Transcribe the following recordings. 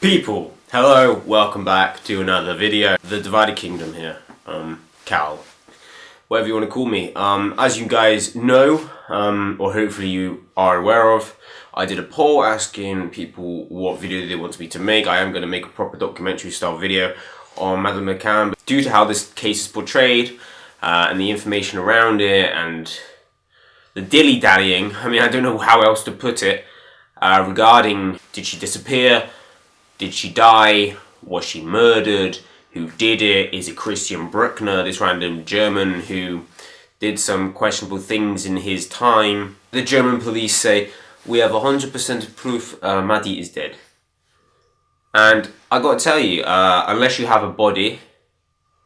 People, hello, welcome back to another video. The Divided Kingdom here, Cal, whatever you want to call me. As you guys know, or hopefully you are aware of, I did a poll asking people what video they want me to make. I am going to make a proper documentary style video on Madeleine McCann. But due to how this case is portrayed, and the information around it, and the dilly-dallying, I mean, I don't know how else to put it, regarding did she disappear? Did she die? Was she murdered? Who did it? Is it Christian Bruckner, this random German who did some questionable things in his time? The German police say, we have 100% of proof Maddie is dead. And I gotta tell you, unless you have a body,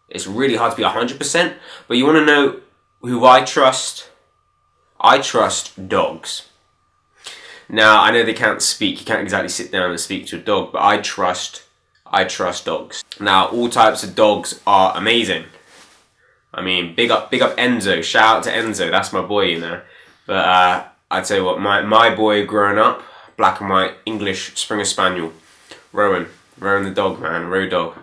it's really hard to be 100%. But you wanna know who I trust? I trust dogs. Now, I know they can't speak, you can't exactly sit down and speak to a dog, but I trust dogs. Now, all types of dogs are amazing. I mean, big up Enzo, shout out to Enzo, that's my boy, you know. But I tell you what, my boy growing up, black and white English Springer Spaniel, Rowan the dog, man, Road Dog.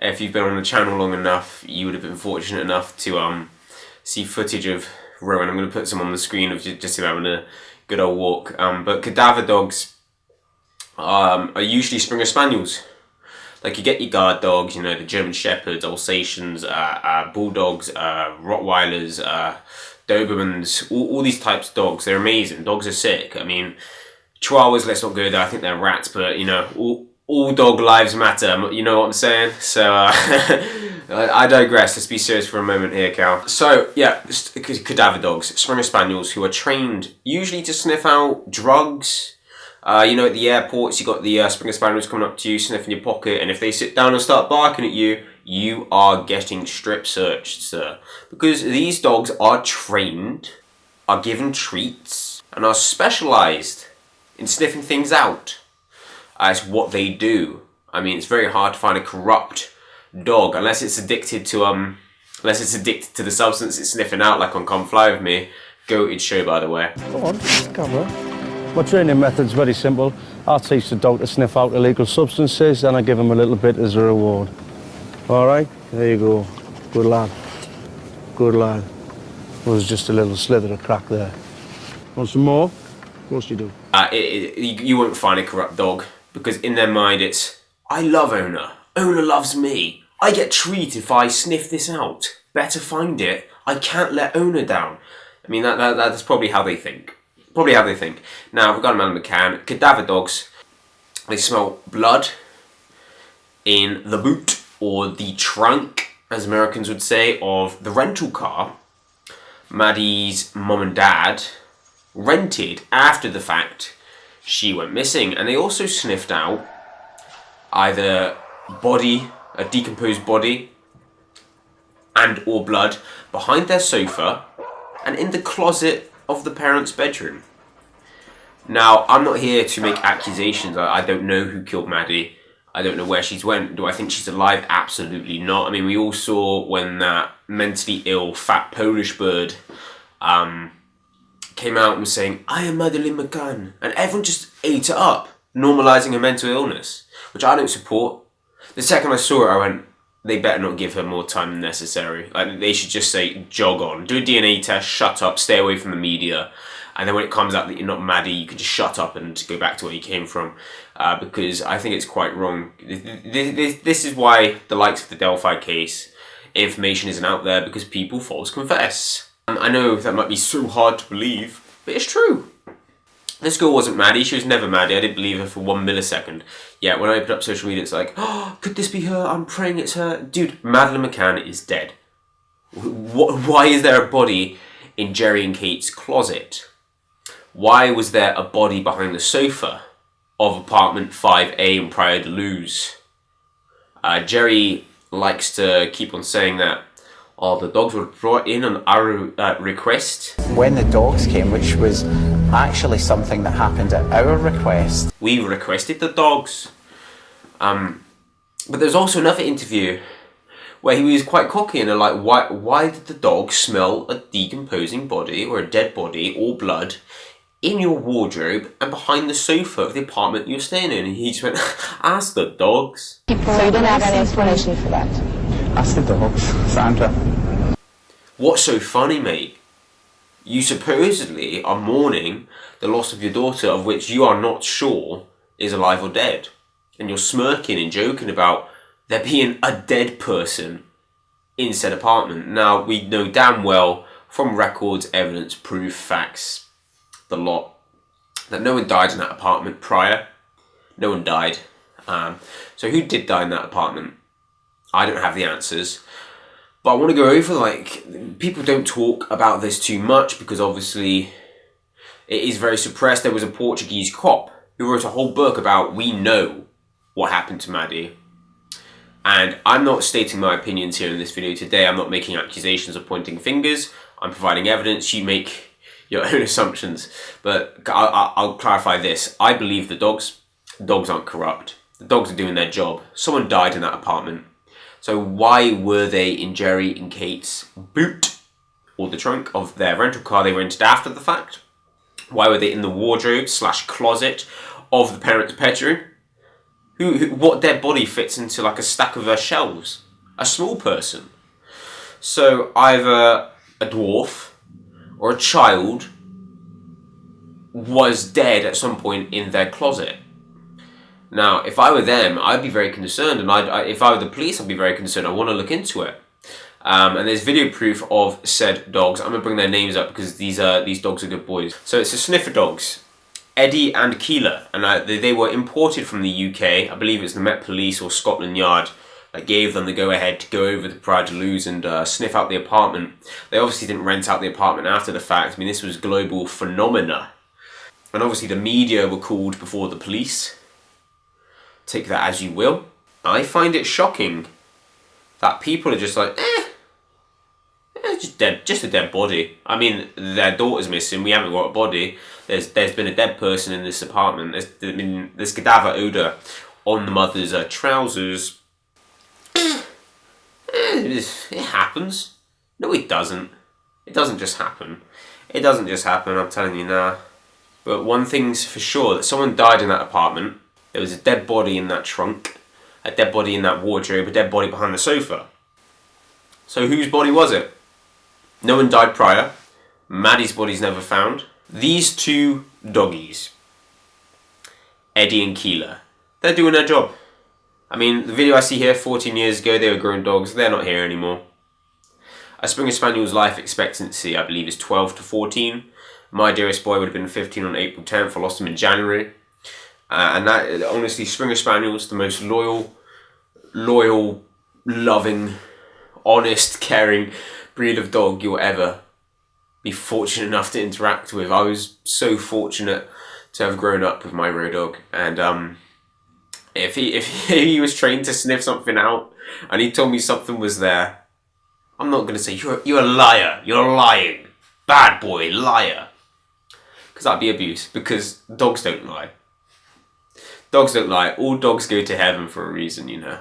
If you've been on the channel long enough, you would have been fortunate enough to see footage of Rowan. I'm going to put some on the screen of just him having a good old walk. But cadaver dogs are usually Springer Spaniels. Like you get your guard dogs, you know, the German Shepherds, Alsatians, Bulldogs, Rottweilers, Dobermans, all these types of dogs. They're amazing. Dogs are sick. I mean, Chihuahuas, let's not go there. I think they're rats, but you know, all dog lives matter. You know what I'm saying? So I digress. Let's be serious for a moment here, Cal. So yeah, cadaver dogs, Springer Spaniels, who are trained usually to sniff out drugs. You know, at the airports, you got the Springer Spaniels coming up to you, sniffing your pocket, and if they sit down and start barking at you, you are getting strip searched, sir. Because these dogs are trained, are given treats, and are specialised in sniffing things out. It's what they do. I mean, it's very hard to find a corrupt dog unless it's addicted to the substance it's sniffing out, like on Come Fly With Me. Goated show, by the way. Go on, camera. My training method's very simple. I teach the dog to sniff out illegal substances and I give him a little bit as a reward. All right, there you go. Good lad. Good lad. Well, there's just a little slither of crack there. Want some more? Of course you do. You won't find a corrupt dog because in their mind it's, I love Owner. Owner loves me. I get treat if I sniff this out. Better find it. I can't let Owner down. I mean, that's probably how they think. Probably how they think. Now, regarding Madeleine McCann, cadaver dogs, they smell blood in the boot or the trunk, as Americans would say, of the rental car Maddie's mum and dad rented after the fact she went missing. And they also sniffed out either a decomposed body and or blood behind their sofa and in the closet of the parents' bedroom. Now, I'm not here to make accusations. I don't know who killed Maddie. I don't know where she's went. Do I think she's alive? Absolutely not. I mean, we all saw when that mentally ill fat Polish bird came out and was saying, I am Madeleine McCann. And everyone just ate it up, normalising her mental illness, which I don't support. The second I saw it, I went, they better not give her more time than necessary. Like, they should just say, jog on. Do a DNA test, shut up, stay away from the media. And then when it comes out that you're not Maddie, you can just shut up and go back to where you came from. Because I think it's quite wrong. This is why the likes of the Delphi case, information isn't out there because people false confess. I know that might be so hard to believe, but it's true. This girl wasn't Maddie, she was never Maddie, I didn't believe her for 1 millisecond. Yet when I opened up social media, it's like, oh, could this be her? I'm praying it's her. Dude, Madeleine McCann is dead. Why is there a body in Jerry and Kate's closet? Why was there a body behind the sofa of apartment 5A in Praia de Luz? Jerry likes to keep on saying that the dogs were brought in on our request. When the dogs came, which was actually something that happened at our request. We requested the dogs. But there's also another interview where he was quite cocky and like, why did the dog smell a decomposing body or a dead body or blood in your wardrobe and behind the sofa of the apartment you're staying in. And he just went, ask the dogs. So you didn't have any explanation for that? Ask the dogs, Sandra. What's so funny, mate? You supposedly are mourning the loss of your daughter, of which you are not sure is alive or dead. And you're smirking and joking about there being a dead person in said apartment. Now, we know damn well from records, evidence, proof, facts, the lot, that no one died in that apartment prior. No one died. So who did die in that apartment? I don't have the answers. But I want to go over, like, people don't talk about this too much because obviously it is very suppressed. There was a Portuguese cop who wrote a whole book about we know what happened to Maddie. And I'm not stating my opinions here in this video today. I'm not making accusations or pointing fingers. I'm providing evidence. You make your own assumptions. But I'll clarify this. I believe the dogs. Dogs aren't corrupt. The dogs are doing their job. Someone died in that apartment. So why were they in Jerry and Kate's boot or the trunk of their rental car they rented after the fact? Why were they in the wardrobe / closet of the parents' bedroom? What dead body fits into like a stack of their shelves? A small person. So either a dwarf or a child was dead at some point in their closet. Now, if I were them, I'd be very concerned, and if I were the police, I'd be very concerned. I want to look into it. And there's video proof of said dogs. I'm going to bring their names up because these dogs are good boys. So it's the sniffer dogs, Eddie and Keeler, and they were imported from the UK. I believe it's the Met Police or Scotland Yard that gave them the go-ahead to go over to Pride to Lose and sniff out the apartment. They obviously didn't rent out the apartment after the fact. I mean, this was global phenomena. And obviously the media were called before the police. Take that as you will. I find it shocking that people are just like, just a dead body. I mean, their daughter's missing. We haven't got a body. There's been a dead person in this apartment. There's cadaver odor on the mother's trousers. It happens. No, it doesn't. It doesn't just happen. It doesn't just happen. I'm telling you now. But one thing's for sure, that someone died in that apartment. There was a dead body in that trunk, a dead body in that wardrobe, a dead body behind the sofa. So whose body was it? No one died prior. Maddie's body's never found. These two doggies, Eddie and Keeler, they're doing their job. I mean, the video I see here, 14 years ago, they were grown dogs. They're not here anymore. A Springer Spaniel's life expectancy, I believe, is 12 to 14. My dearest boy would have been 15 on April 10th. I lost him in January. And that, honestly, Springer Spaniel's the most loyal, loving, honest, caring breed of dog you'll ever be fortunate enough to interact with. I was so fortunate to have grown up with my road dog. And if he was trained to sniff something out and he told me something was there, I'm not going to say, you're a liar, you're lying, bad boy, liar. Because that'd be abuse, because dogs don't lie. Dogs don't lie. All dogs go to heaven for a reason, you know.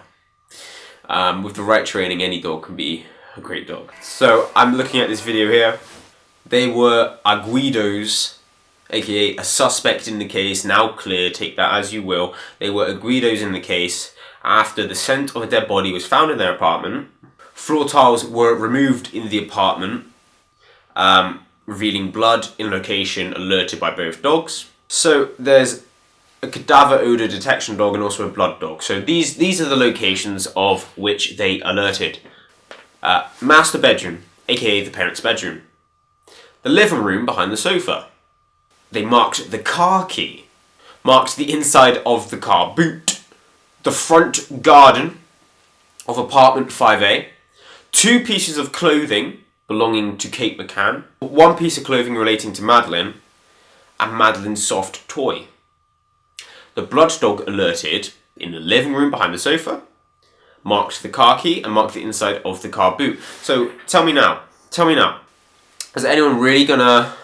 With the right training, any dog can be a great dog. So, I'm looking at this video here. They were Aguidos, aka a suspect in the case, now clear, take that as you will. They were Aguidos in the case after the scent of a dead body was found in their apartment. Floor tiles were removed in the apartment, revealing blood in location alerted by both dogs. So, there's a cadaver odor detection dog and also a blood dog. So these are the locations of which they alerted. Master bedroom, aka the parents' bedroom. The living room behind the sofa. They marked the car key. Marked the inside of the car boot. The front garden of apartment 5A. 2 pieces of clothing belonging to Kate McCann. 1 piece of clothing relating to Madeleine. And Madeleine's soft toy. The blood dog alerted in the living room behind the sofa, marked the car key and marked the inside of the car boot. So tell me now, is anyone really gonna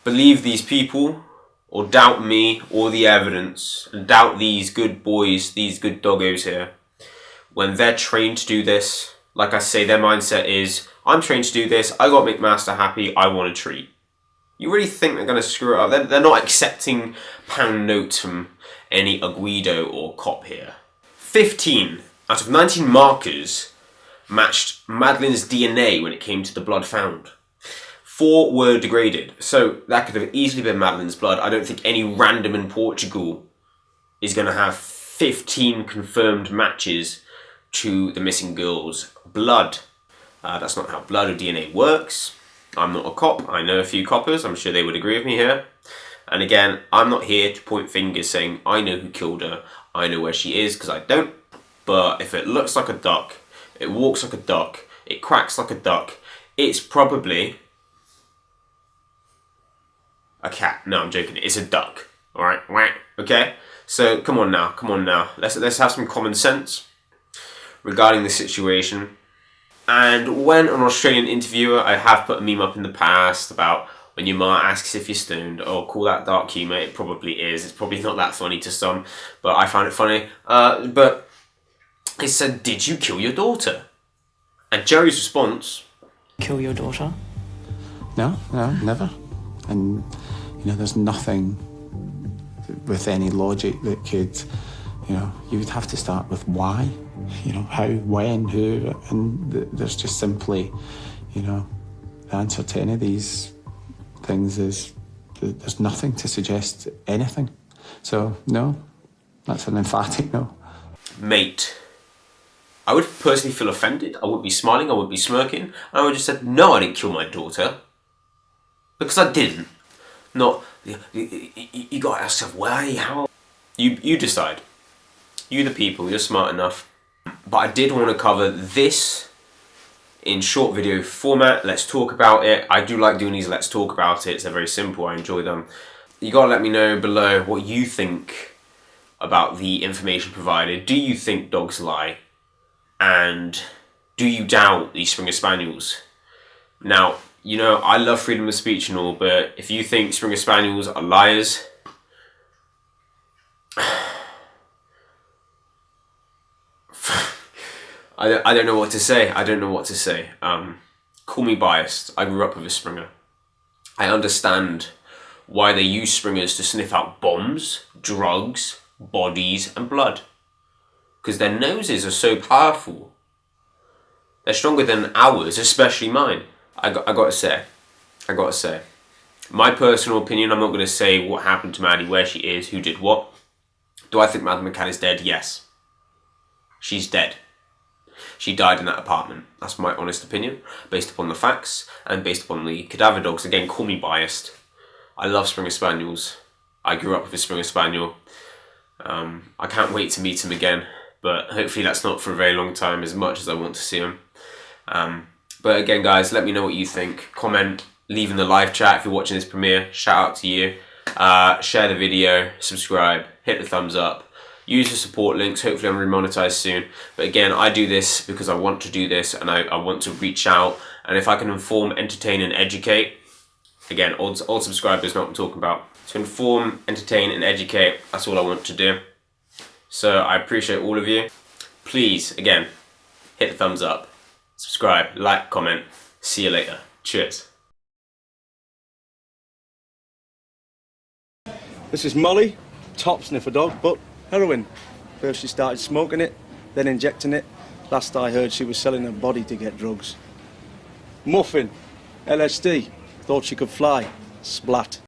believe these people or doubt me or the evidence and doubt these good boys, these good doggos here, when they're trained to do this? Like I say, their mindset is, I'm trained to do this, I got to make master happy, I want a treat. You really think they're going to screw it up? They're not accepting pound notes from any Aguido or cop here. 15 out of 19 markers matched Madeleine's DNA when it came to the blood found. 4 were degraded, so that could have easily been Madeleine's blood. I don't think any random in Portugal is going to have 15 confirmed matches to the missing girl's blood. That's not how blood or DNA works. I'm not a cop. I know a few coppers. I'm sure they would agree with me here. And again, I'm not here to point fingers saying I know who killed her. I know where she is, because I don't. But if it looks like a duck, it walks like a duck, it quacks like a duck, it's probably a cat. No, I'm joking. It's a duck. All right. Okay. So come on now. Let's have some common sense regarding the situation. And when an Australian interviewer, I have put a meme up in the past about when your ma asks if you're stoned, oh, call that dark humour. It probably is. It's probably not that funny to some, but I found it funny. But it said, did you kill your daughter? And Jerry's response, kill your daughter? No, never. And, there's nothing with any logic that could, you would have to start with why. How, when, who, and there's just simply, the answer to any of these things is there's nothing to suggest anything. So, no, that's an emphatic no. Mate, I would personally feel offended. I wouldn't be smiling, I wouldn't be smirking, and I would just say, no, I didn't kill my daughter. Because I didn't. Not, you got to ask yourself, why, how? You decide. You the people, you're smart enough. But I did want to cover this in short video format. Let's talk about it. I do like doing these let's talk about it. They're very simple. I enjoy them. You got to let me know below what you think about the information provided. Do you think dogs lie? And do you doubt these Springer Spaniels? Now, I love freedom of speech and all, but if you think Springer Spaniels are liars, I don't know what to say. Call me biased. I grew up with a Springer. I understand why they use Springers to sniff out bombs, drugs, bodies, and blood. Because their noses are so powerful. They're stronger than ours, especially mine. I gotta say. My personal opinion, I'm not gonna say what happened to Maddie, where she is, who did what. Do I think Madeleine McCann is dead? Yes. She's dead. She died in that apartment. That's my honest opinion, based upon the facts and based upon the cadaver dogs. Again, call me biased. I love Springer Spaniels. I grew up with a Springer Spaniel. I can't wait to meet him again, but hopefully that's not for a very long time, as much as I want to see him. But again, guys, let me know what you think. Comment, leave in the live chat if you're watching this premiere. Shout out to you. Share the video, subscribe, hit the thumbs up. Use the support links. Hopefully I'm remonetized soon. But again, I do this because I want to do this, and I want to reach out. And if I can inform, entertain, and educate, again, old subscribers know what I'm talking about. To inform, entertain, and educate, that's all I want to do. So I appreciate all of you. Please, again, hit the thumbs up, subscribe, like, comment. See you later. Cheers. This is Molly, top sniffer dog, but heroin. First she started smoking it, then injecting it. Last I heard she was selling her body to get drugs. Muffin, LSD, thought she could fly, splat.